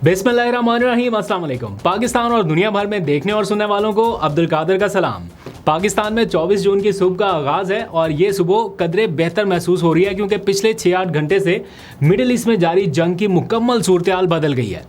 बिस्मिल्लाहिर्रहमानिर्रहीम, अस्सलाम वालेकुम। पाकिस्तान और दुनिया भर में देखने और सुनने वालों को अब्दुल कादिर का सलाम। पाकिस्तान में 24 जून की सुबह का आगाज़ है और ये सुबह कदरे बेहतर महसूस हो रही है क्योंकि पिछले 6-8 घंटे से मिडिल ईस्ट में जारी जंग की मुकम्मल सूरत हाल बदल गई है।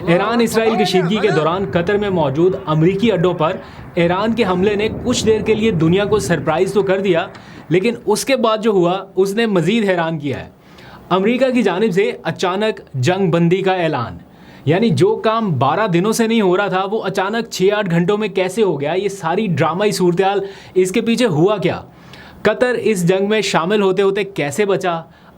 ईरान इसराइल कशीदगी के दौरान कतर में मौजूद अमरीकी अड्डों पर ईरान के हमले ने कुछ देर के लिए दुनिया को सरप्राइज़ तो कर दिया, लेकिन उसके बाद जो हुआ उसने मज़ीद हैरान किया है। अमरीका की जानिब से अचानक जंग बंदी का ऐलान, यानी जो काम 12 दिनों से नहीं हो रहा था वो अचानक 6-8 घंटों में कैसे हो गया। ये सारी ड्रामाई सूरत हाल, इसके पीछे हुआ क्या? कतर इस जंग में शामिल होते होते कैसे बचा?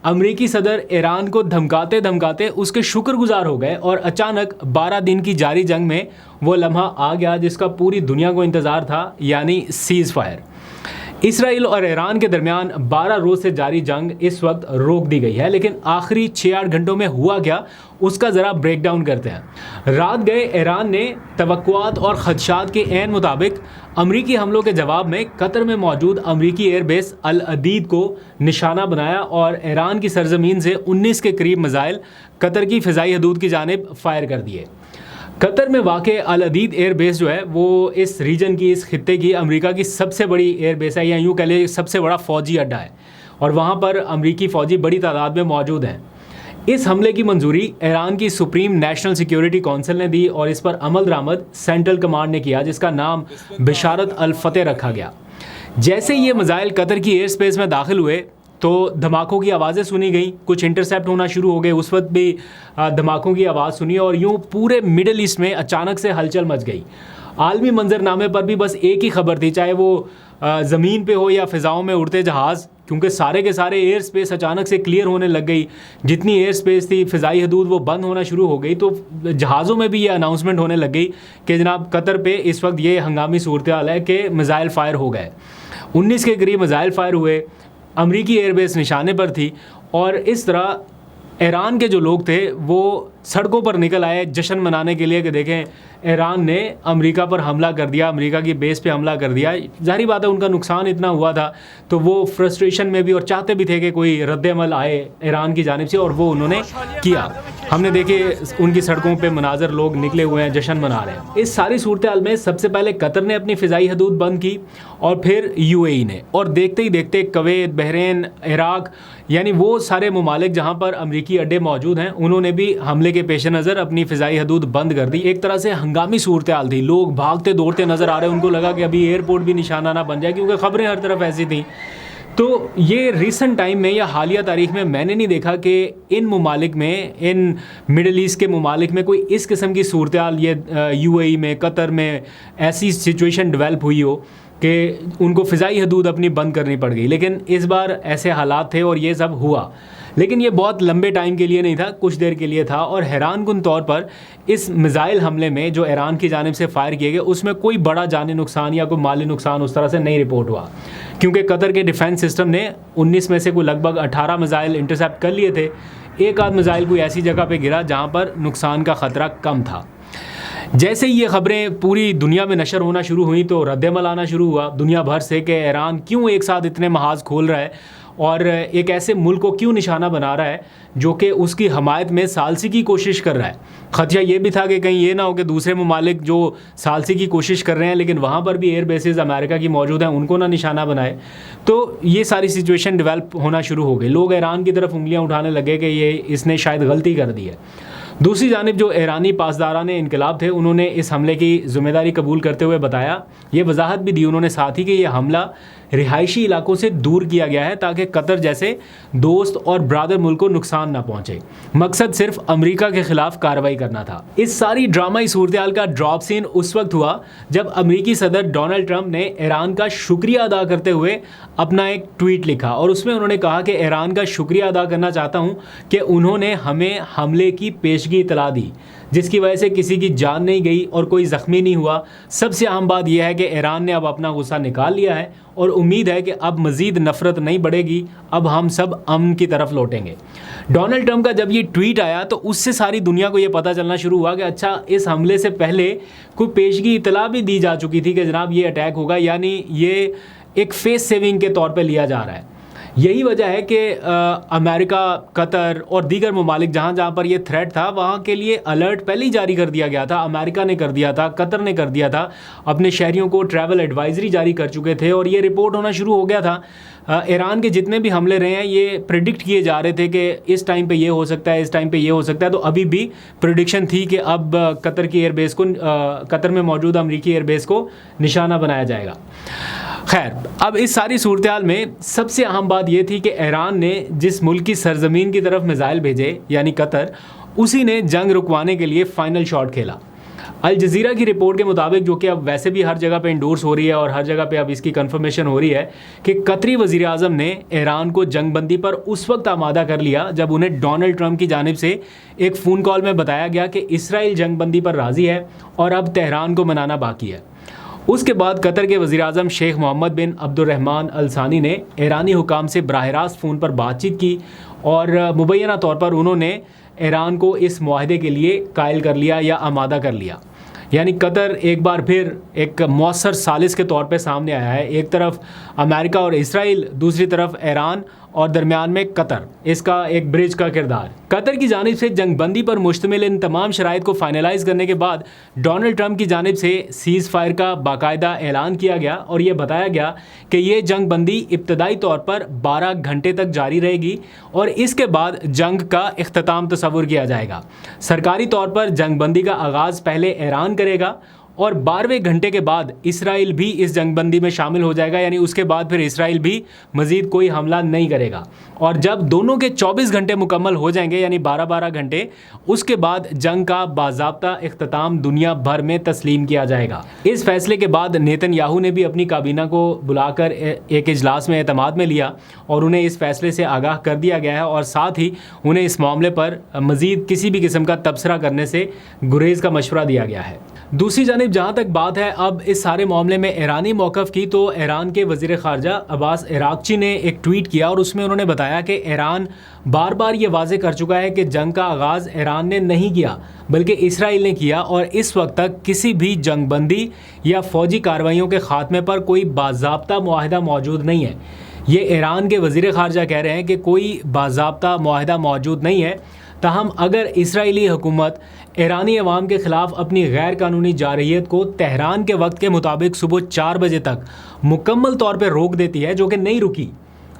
अमरीकी सदर ईरान को धमकाते धमकाते उसके शुक्रगुजार हो गए और अचानक 12 दिन की जारी जंग में वो लम्हा आ गया जिसका पूरी दुनिया को इंतज़ार था, यानी सीज़ फायर। इसराइल और ईरान के दरमियान 12 रोज़ से जारी जंग इस वक्त रोक दी गई है, लेकिन आखिरी 6-8 घंटों में हुआ क्या उसका ज़रा ब्रेक डाउन करते हैं। रात गए ईरान ने तवक्कुआत और खदशात के ऐन मुताबिक अमरीकी हमलों के जवाब में कतर में मौजूद अमरीकी एयरबेस अल अदीद को निशाना बनाया और ईरान की सरजमीन से 19 के करीब मिसाइल कतर की फ़िज़ाई हदूद की जानिब फायर कर दिए। कतर में वाक़े अल अदीद एयरबेस जो है वो इस रीजन की, इस खित्ते की अमेरिका की सबसे बड़ी एयरबेस है, या यूँ कह लें सबसे बड़ा फ़ौजी अड्डा है और वहाँ पर अमरीकी फ़ौजी बड़ी तादाद में मौजूद हैं। इस हमले की मंजूरी ईरान की सुप्रीम नेशनल सिक्योरिटी काउंसिल ने दी और इस पर अमल दरामद सेंट्रल कमांड ने किया, जिसका नाम बिशारत अल फतेह रखा गया। जैसे ये मिसाइल कतर की एयर स्पेस में दाखिल हुए तो धमाकों की आवाज़ें सुनी गई, कुछ इंटरसेप्ट होना शुरू हो गए, उस वक्त भी धमाकों की आवाज़ सुनी और यूँ पूरे मिडिल ईस्ट में अचानक से हलचल मच गई। आलमी मंजरनामे पर भी बस एक ही खबर थी, चाहे वो ज़मीन पे हो या फ़िज़ाओं में उड़ते जहाज़, क्योंकि सारे के सारे एयर स्पेस अचानक से क्लियर होने लग गई। जितनी एयर स्पेस थी, फ़िज़ाई हदूद, वो बंद होना शुरू हो गई। तो जहाज़ों में भी ये अनाउंसमेंट होने लग गई कि जनाब कतर पे इस वक्त ये हंगामी सूरत हाल है कि मिसाइल फायर हो गए। 19 के करीब मिसाइल फायर हुए, अमरीकी एयरबेस निशाने पर थी और इस तरह ईरान के जो लोग थे वो सड़कों पर निकल आए जश्न मनाने के लिए कि देखें ईरान ने अमेरिका पर हमला कर दिया, अमेरिका की बेस पे हमला कर दिया। जाहिर बात है उनका नुकसान इतना हुआ था तो वो फ्रस्ट्रेशन में भी और चाहते भी थे कि कोई रद्द-ए-अमल आए ईरान की जानिब से, और वो उन्होंने किया। हमने देखे उनकी सड़कों पे मनाजर, लोग निकले हुए हैं, जश्न मना रहे हैं। इस सारी सूरत हाल में सबसे पहले कतर ने अपनी फ़िज़ाई हदूद बंद की और फिर यूएई ने, और देखते ही देखते कुवैत, बहरीन, इराक, यानी वो सारे ममालिक जहाँ पर अमरीकी अड्डे मौजूद हैं, उन्होंने भी हमले के पेश नज़र अपनी फ़िज़ाई हदूद बंद कर दी। एक तरह से हंगामी सूरत हाल थी, लोग भागते दौड़ते नज़र आ रहे, उनको लगा कि अभी एयरपोर्ट भी निशाना ना बन जाए, क्योंकि ख़बरें हर तरफ ऐसी थी। तो ये रीसेंट टाइम में या हालिया तारीख में मैंने नहीं देखा कि इन ममालिक में, इन मिडल ईस्ट के ममालिक में कोई इस किस्म की सूरत हाल, ये यूएई में, कतर में ऐसी सिचुएशन डेवलप हुई हो कि उनको फ़िज़ाई हदूद अपनी बंद करनी पड़ गई। लेकिन इस बार ऐसे हालात थे और ये सब हुआ, लेकिन ये बहुत लंबे टाइम के लिए नहीं था, कुछ देर के लिए था। और हैरानकुन तौर पर इस मिसाइल हमले में जो ईरान की जानिब से फायर किए गए उसमें कोई बड़ा जानी नुकसान या कोई माली नुकसान उस तरह से नहीं रिपोर्ट हुआ, क्योंकि कतर के डिफेंस सिस्टम ने 19 में से कोई लगभग 18 मिसाइल इंटरसेप्ट कर लिए थे। एक आध मिसाइल कोई ऐसी जगह पर गिरा जहाँ पर नुकसान का ख़तरा कम था। जैसे ही ये ख़बरें पूरी दुनिया में नशर होना शुरू हुई तो रद्द-ए-अमल आना शुरू हुआ दुनिया भर से कि ईरान क्यों एक साथ इतने महाज खोल रहा है और एक ऐसे मुल्क को क्यों निशाना बना रहा है जो कि उसकी हमायत में सालसी की कोशिश कर रहा है। खदशा ये भी था कि कहीं ये ना हो कि दूसरे ममालिक जो सालसी की कोशिश कर रहे हैं लेकिन वहाँ पर भी एयर बेसिस अमेरिका की मौजूद हैं, उनको ना निशाना बनाए। तो ये सारी सिचुएशन डेवलप होना शुरू हो गई। लोग ईरान की तरफ उंगलियाँ उठाने लगे कि ये इसने शायद गलती कर दी है। दूसरी जानिब जो ईरानी पासदारान इनकलाब थे, उन्होंने इस हमले की ज़िम्मेदारी कबूल करते हुए बताया, ये वजाहत भी दी उन्होंने साथ ही कि यह हमला रिहायशी इलाकों से दूर किया गया है ताकि कतर जैसे दोस्त और ब्रादर मुल्क को नुकसान ना पहुंचे। मकसद सिर्फ अमेरिका के खिलाफ कार्रवाई करना था। इस सारी ड्रामाई सूरत हाल का ड्रॉप सीन उस वक्त हुआ जब अमेरिकी सदर डोनाल्ड ट्रंप ने ईरान का शुक्रिया अदा करते हुए अपना एक ट्वीट लिखा और उसमें उन्होंने कहा कि ईरान का शुक्रिया अदा करना चाहता हूँ कि उन्होंने हमें हमले की पेशगी इतला दी, जिसकी वजह से किसी की जान नहीं गई और कोई ज़ख्मी नहीं हुआ। सबसे अहम बात यह है कि ईरान ने अब अपना गुस्सा निकाल लिया है और उम्मीद है कि अब मज़ीद नफ़रत नहीं बढ़ेगी, अब हम सब अमन की तरफ लौटेंगे। डोनाल्ड ट्रंप का जब ये ट्वीट आया तो उससे सारी दुनिया को ये पता चलना शुरू हुआ कि अच्छा, इस हमले से पहले कोई पेशगी इतला भी दी जा चुकी थी कि जनाब ये अटैक होगा, यानी ये एक फेस सेविंग के तौर पे लिया जा रहा है। यही वजह है कि अमेरिका, कतर और दीगर ममालिक जहाँ जहाँ पर ये थ्रेट था वहाँ के लिए अलर्ट पहले ही जारी कर दिया गया था। अमेरिका ने कर दिया था, कतर ने कर दिया था, अपने शहरियों को ट्रैवल एडवाइजरी जारी कर चुके थे और ये रिपोर्ट होना शुरू हो गया था। ईरान के जितने भी हमले रहे हैं ये प्रिडिक्ट किए जा रहे थे कि इस टाइम पे ये हो सकता है, इस टाइम पे ये हो सकता है। तो अभी भी प्रिडिक्शन थी कि अब कतर की एयरबेस को, कतर में मौजूद अमरीकी एयरबेस को निशाना बनाया जाएगा। खैर, अब इस सारी सूरत हाल में सबसे अहम बात यह थी कि ईरान ने जिस मुल्क की सरजमीन की तरफ मिसाइल भेजे यानी कतर, उसी ने जंग रुकवाने के लिए फाइनल शॉट खेला। अल जज़ीरा की रिपोर्ट के मुताबिक, जो कि अब वैसे भी हर जगह पे इंडोर्स हो रही है और हर जगह पे अब इसकी कंफर्मेशन हो रही है, कि कतरी वज़ीर आज़म ने ईरान को जंगबंदी पर उस वक्त आमादा कर लिया जब उन्हें डोनाल्ड ट्रंप की जानिब से एक फ़ोन कॉल में बताया गया कि इसराइल जंगबंदी पर राज़ी है और अब तेहरान को मनाना बाकी है। उसके बाद कतर के वज़ीर आज़म शेख मोहम्मद बिन अब्दुर्रहमान अल सानी ने ईरानी हुकाम से बराह रास्त फ़ोन पर बातचीत की और मुबैना तौर पर उन्होंने ईरान को इस मुआहदे के लिए कायल कर लिया या आमादा कर लिया। यानी कतर एक बार फिर एक मौसर सालिस के तौर पे सामने आया है। एक तरफ अमेरिका और इसराइल, दूसरी तरफ ईरान और दरमियान में कतर, इसका एक ब्रिज का किरदार। कतर की जानिब से जंगबंदी पर मुश्तमिल इन तमाम शराइत को फाइनलाइज करने के बाद डोनाल्ड ट्रंप की जानिब से सीज़ फायर का बाकायदा ऐलान किया गया और ये बताया गया कि ये जंगबंदी इब्तदाई तौर पर 12 घंटे तक जारी रहेगी और इसके बाद जंग का इख्तिताम तस्वुर किया जाएगा। सरकारी तौर पर जंगबंदी का आगाज़ पहले ईरान करेगा और 12वें घंटे के बाद इसराइल भी इस जंगबंदी में शामिल हो जाएगा। यानी उसके बाद फिर इसराइल भी मज़ीद कोई हमला नहीं करेगा और जब दोनों के 24 घंटे मुकम्मल हो जाएंगे यानी 12-12 घंटे, उसके बाद जंग का बाज़ाब्ता इख्तिताम दुनिया भर में तस्लीम किया जाएगा। इस फैसले के बाद नेतन्याहू ने भी अपनी काबीना को बुलाकर एक इजलास में एतमाद में लिया और उन्हें इस फैसले से आगाह कर दिया गया है और साथ ही उन्हें इस मामले पर मज़ीद किसी भी किस्म का तबसरा करने से गुरेज का मशवरा दिया गया है। दूसरी जानिब जहाँ तक बात है अब इस सारे मामले में ईरानी मौक़िफ़ की, तो ईरान के वज़ीर ख़ारजा अब्बास इराक़ची ने एक ट्वीट किया और उसमें उन्होंने बताया कि ईरान बार बार ये वाज़े कर चुका है कि जंग का आगाज़ ईरान ने नहीं किया बल्कि इसराइल ने किया और इस वक्त तक किसी भी जंगबंदी या फ़ौजी कार्रवाइयों के ख़ात्मे पर कोई बाज़ाब्ता मुआहदा मौजूद नहीं है। ये ईरान के वज़ीर ख़ारजा कह रहे हैं कि कोई बाज़ाब्ता मुआहदा मौजूद नहीं है। ताहम अगर इसराइली हुकूमत ईरानी अवाम के ख़िलाफ़ अपनी गैर कानूनी जारहियत को तेहरान के वक्त के मुताबिक सुबह 4 बजे तक मुकम्मल तौर पर रोक देती है, जो कि नहीं रुकी।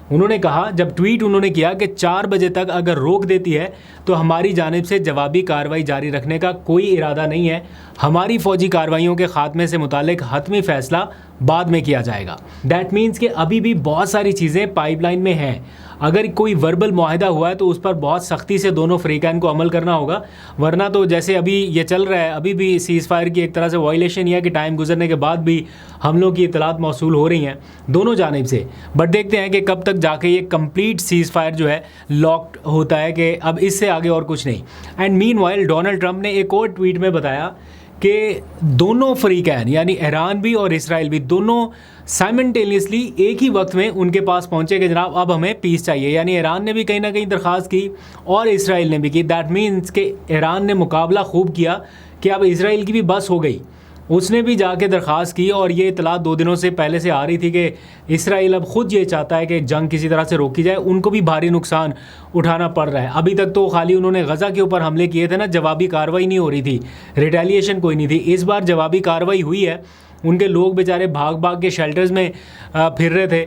उन्होंने कहा, जब ट्वीट उन्होंने किया कि 4 बजे तक अगर रोक देती है तो हमारी जानिब से जवाबी कार्रवाई जारी रखने का कोई इरादा नहीं है। हमारी फ़ौजी कार्रवाइयों के ख़ात्मे से मुतालिक हतमी फ़ैसला बाद में किया जाएगा। दैट मीन्स कि अभी भी बहुत सारी चीज़ें पाइपलाइन में हैं। अगर कोई वर्बल मुआहदा हुआ है तो उस पर बहुत सख्ती से दोनों फ़रीक़ैन को अमल करना होगा, वरना तो जैसे अभी ये चल रहा है, अभी भी सीज़ फायर की एक तरह से वायलेशन है कि टाइम गुजरने के बाद भी हमलों की इतलात मौसूल हो रही हैं दोनों जानिब से। बट देखते हैं कि कब तक जाके ये कंप्लीट सीज़ फायर जो है लॉक्ड होता है कि अब इससे आगे और कुछ नहीं। एंड मीनवाइल डोनाल्ड ट्रंप ने एक और ट्वीट में बताया कि दोनों फ़रीक़ैन यानी ईरान भी और इसराइल भी दोनों साइमल्टेनियसली एक ही वक्त में उनके पास पहुँचे कि जनाब अब हमें पीस चाहिए। यानी ईरान ने भी कहीं ना कहीं दरख्वास्त की और इसराइल ने भी की। दैट मीन्स कि ईरान ने मुकाबला खूब किया कि अब इसराइल की भी बस हो गई, उसने भी जाके दरख्वास्त की और ये इतला 2 दिनों से पहले से आ रही थी कि इसराइल अब ख़ुद ये चाहता है कि जंग किसी तरह से रोकी जाए। उनको भी भारी नुकसान उठाना पड़ रहा है। अभी तक तो खाली उन्होंने गज़ा के ऊपर हमले किए थे ना, जवाबी कार्रवाई नहीं हो रही थी, रिटेलिएशन कोई नहीं थी। इस बार जवाबी कार्रवाई हुई है। उनके लोग बेचारे भाग भाग के शेल्टर्स में फिर रहे थे,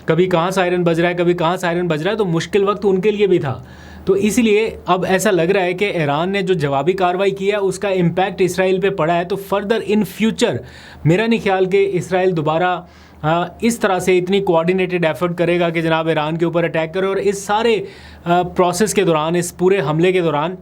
कभी कहाँ सायरन बज रहा है, कभी कहाँ सायरन बज रहा है, तो मुश्किल वक्त उनके लिए भी था। तो इसलिए अब ऐसा लग रहा है कि ईरान ने जो जवाबी कार्रवाई की है उसका इम्पैक्ट इसराइल पे पड़ा है। तो फर्दर इन फ्यूचर मेरा नहीं ख्याल कि इसराइल दोबारा इस तरह से इतनी कोऑर्डिनेटेड एफर्ट करेगा कि जनाब ईरान के ऊपर अटैक करे। और इस सारे प्रोसेस के दौरान, इस पूरे हमले के दौरान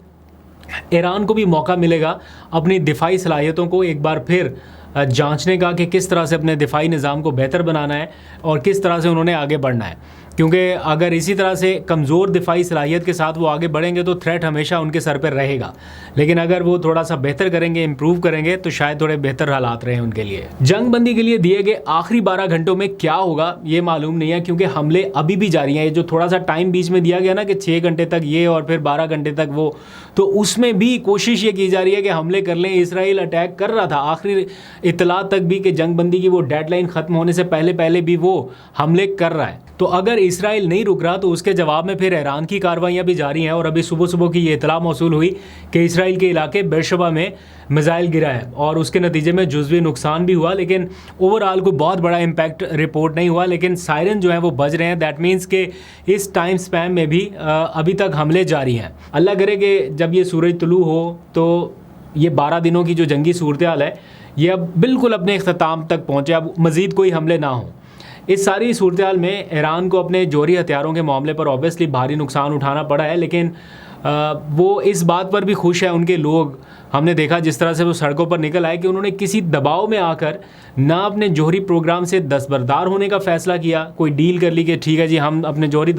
ईरान को भी मौका मिलेगा अपनी दिफाई सलाहियतों को एक बार फिर जांचने का कि किस तरह से अपने दिफाई निज़ाम को बेहतर बनाना है और किस तरह से उन्होंने आगे बढ़ना है। क्योंकि अगर इसी तरह से कमज़ोर दिफाई सलाहियत के साथ वो आगे बढ़ेंगे तो थ्रेट हमेशा उनके सर पर रहेगा। लेकिन अगर वो थोड़ा सा बेहतर करेंगे, इम्प्रूव करेंगे, तो शायद थोड़े बेहतर हालात रहे उनके लिए। जंगबंदी के लिए दिए गए आखिरी 12 घंटों में क्या होगा ये मालूम नहीं है, क्योंकि हमले अभी भी जारी हैं। ये जो थोड़ा सा टाइम बीच में दिया गया ना कि 6 घंटे तक ये और फिर 12 घंटे तक वो, तो उसमें भी कोशिश ये की जा रही है कि हमले कर लें। इसराइल अटैक कर रहा था आखिरी इतला तक भी कि जंगबंदी की वो डेडलाइन ख़त्म होने से पहले पहले भी वो हमले कर रहा है। तो अगर इसराइल नहीं रुक रहा तो उसके जवाब में फिर ईरान की कार्रवाइयाँ भी जारी हैं। और अभी सुबह सुबह की ये इतला मौसूल हुई कि इसराइल के इलाके बेरशबा में मिसाइल गिरा है और उसके नतीजे में जुज़वी नुकसान भी हुआ, लेकिन ओवरऑल कोई बहुत बड़ा इम्पैक्ट रिपोर्ट नहीं हुआ। लेकिन सायरन जो है वो बज रहे हैं। दैट मीन्स कि इस टाइम स्पैन में भी अभी तक हमले जारी हैं। अल्लाह करे कि जब ये सूरज तुलू हो तो ये 12 दिनों की जो जंगी सूरत हाल है ये अब बिल्कुल अपने इख्तिताम तक पहुँचे, अब मज़ीद कोई हमले ना हों। इस सारी सूरत हाल में ईरान को अपने जौहरी हथियारों के मामले पर ऑब्वियसली भारी नुकसान उठाना पड़ा है, लेकिन वो इस बात पर भी खुश है। उनके लोग, हमने देखा जिस तरह से वो सड़कों पर निकल आए कि उन्होंने किसी दबाव में आकर ना अपने जौहरी प्रोग्राम से दस्तबरदार होने का फ़ैसला किया, कोई डील कर ली कि ठीक है जी हम अपने जौहरी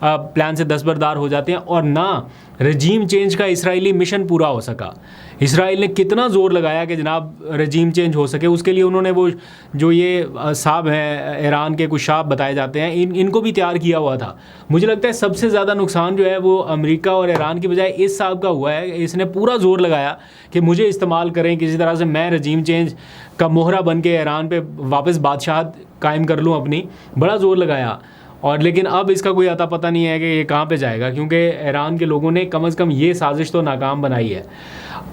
प्लान से दस्तबरदार हो जाते हैं, और ना रजीम चेंज का इसराइली मिशन पूरा हो सका। इसराइल ने कितना ज़ोर लगाया कि जनाब रजीम चेंज हो सके, उसके लिए उन्होंने वो जो ये साहब हैं ईरान के कुछ शाह बताए जाते हैं इनको भी तैयार किया हुआ था। मुझे लगता है सबसे ज़्यादा नुकसान जो है वो अमेरिका और ईरान की बजाय इस साहब का हुआ है। इसने पूरा ज़ोर लगाया कि मुझे इस्तेमाल करें किसी तरह से, मैं रजीम चेंज का मोहरा बन के ईरान पे वापस बादशाहत कायम कर लूँ अपनी, बड़ा ज़ोर लगाया। और लेकिन अब इसका कोई अता पता नहीं है कि ये कहाँ पे जाएगा, क्योंकि ईरान के लोगों ने कम से कम ये साजिश तो नाकाम बनाई है।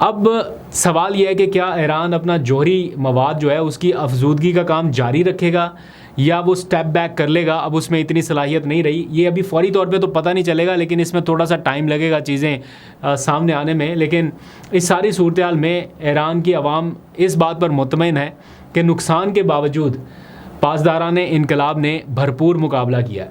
अब सवाल ये है कि क्या ईरान अपना जौहरी मवाद जो है उसकी अफजूदगी का काम जारी रखेगा या वो स्टेप बैक कर लेगा। अब उसमें इतनी सलाहियत नहीं रही, ये अभी फौरी तौर पे तो पता नहीं चलेगा, लेकिन इसमें थोड़ा सा टाइम लगेगा चीज़ें सामने आने में। लेकिन इस सारी सूरत हाल में ईरान की आवाम इस बात पर मुतमईन है कि नुकसान के बावजूद पासदारान इनकलाब ने भरपूर मुकाबला किया।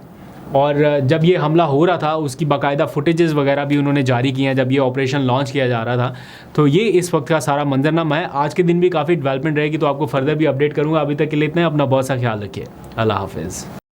और जब ये हमला हो रहा था उसकी बाकायदा फुटेजेस वगैरह भी उन्होंने जारी किए हैं जब ये ऑपरेशन लॉन्च किया जा रहा था। तो ये इस वक्त का सारा मंजरनामा है। आज के दिन भी काफ़ी डेवलपमेंट रहेगी तो आपको फर्दर भी अपडेट करूँगा। अभी तक के लिए इतना, अपना बहुत सा ख्याल रखिए। अल्लाह हाफिज़।